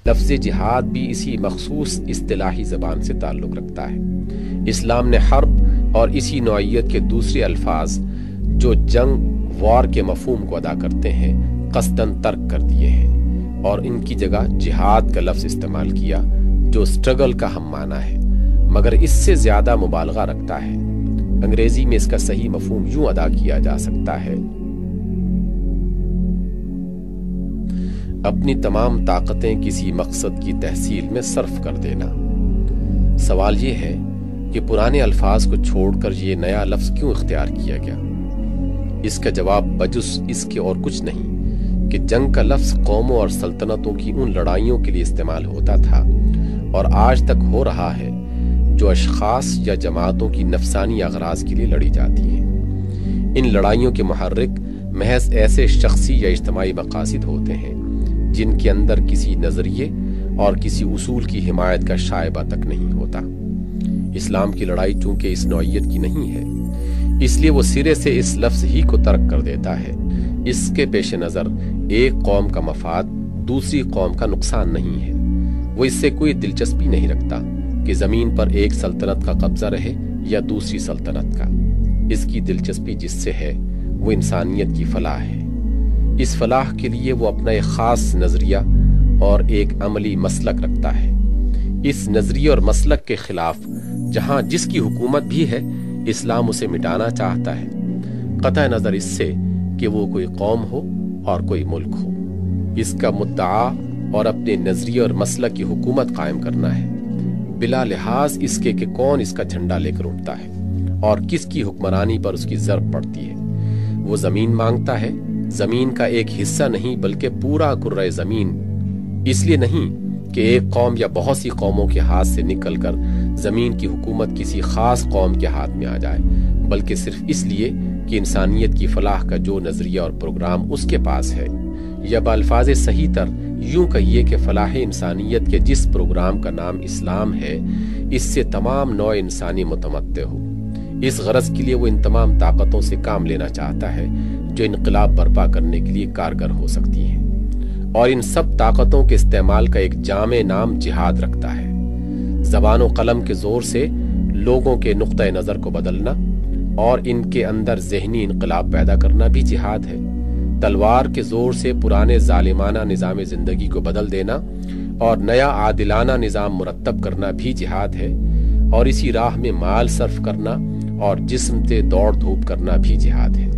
لفظ جہاد بھی اسی مخصوص اصطلاحی زبان سے تعلق رکھتا ہے۔ اسلام نے حرب اور اسی نوعیت کے دوسرے الفاظ جو جنگ وار کے مفہوم کو ادا کرتے ہیں قصداً ترک کر دیے ہیں اور ان کی جگہ جہاد کا لفظ استعمال کیا جو سٹرگل کا ہم معنی ہے مگر اس سے زیادہ مبالغہ رکھتا ہے۔ انگریزی میں اس کا صحیح مفہوم یوں ادا کیا جا سکتا ہے: اپنی تمام طاقتیں کسی مقصد کی تحصیل میں صرف کر دینا۔ سوال یہ ہے کہ پرانے الفاظ کو چھوڑ کر یہ نیا لفظ کیوں اختیار کیا گیا؟ اس کا جواب بجز اس کے اور کچھ نہیں کہ جنگ کا لفظ قوموں اور سلطنتوں کی ان لڑائیوں کے لیے استعمال ہوتا تھا اور آج تک ہو رہا ہے جو اشخاص یا جماعتوں کی نفسانی اغراض کے لیے لڑی جاتی ہیں۔ ان لڑائیوں کے محرک محض ایسے شخصی یا اجتماعی مقاصد ہوتے ہیں جن کے اندر کسی نظریے اور کسی اصول کی حمایت کا شائبہ تک نہیں ہوتا۔ اسلام کی لڑائی چونکہ اس نوعیت کی نہیں ہے اس لیے وہ سرے سے اس لفظ ہی کو ترک کر دیتا ہے۔ اس کے پیش نظر ایک قوم کا مفاد دوسری قوم کا نقصان نہیں ہے۔ وہ اس سے کوئی دلچسپی نہیں رکھتا کہ زمین پر ایک سلطنت کا قبضہ رہے یا دوسری سلطنت کا۔ اس کی دلچسپی جس سے ہے وہ انسانیت کی فلاح ہے۔ اس فلاح کے لیے وہ اپنا ایک خاص نظریہ اور ایک عملی مسلک رکھتا ہے۔ اس نظریے اور مسلک کے خلاف جہاں جس کی حکومت بھی ہے اسلام اسے مٹانا چاہتا ہے، قطع نظر اس سے کہ وہ کوئی قوم ہو اور کوئی ملک ہو۔ اس کا مدعا اور اپنے نظریے اور مسلک کی حکومت قائم کرنا ہے بلا لحاظ اس کے کہ کون اس کا جھنڈا لے کر اٹھتا ہے اور کس کی حکمرانی پر اس کی ضرب پڑتی ہے۔ وہ زمین مانگتا ہے، زمین کا ایک حصہ نہیں بلکہ پورا کرۂ زمین، اس لیے نہیں کہ ایک قوم یا بہت سی قوموں کے ہاتھ سے نکل کر زمین کی حکومت کسی خاص قوم کے ہاتھ میں آ جائے، بلکہ صرف اس لیے کہ انسانیت کی فلاح کا جو نظریہ اور پروگرام اس کے پاس ہے، یا بالفاظ صحیح تر یوں کہیے کہ فلاح انسانیت کے جس پروگرام کا نام اسلام ہے اس سے تمام نوع انسانی متمتع ہو۔ اس غرض کے لیے وہ ان تمام طاقتوں سے کام لینا چاہتا ہے جو انقلاب برپا کرنے کے لیے کارگر ہو سکتی ہیں، اور ان سب طاقتوں کے استعمال کا ایک جامع نام جہاد رکھتا ہے۔ زبان و قلم کے زور سے لوگوں کے نقطۂ نظر کو بدلنا اور ان کے اندر ذہنی انقلاب پیدا کرنا بھی جہاد ہے۔ تلوار کے زور سے پرانے ظالمانہ نظام زندگی کو بدل دینا اور نیا عادلانہ نظام مرتب کرنا بھی جہاد ہے، اور اسی راہ میں مال صرف کرنا اور جسم سے دوڑ دھوپ کرنا بھی جہاد ہے۔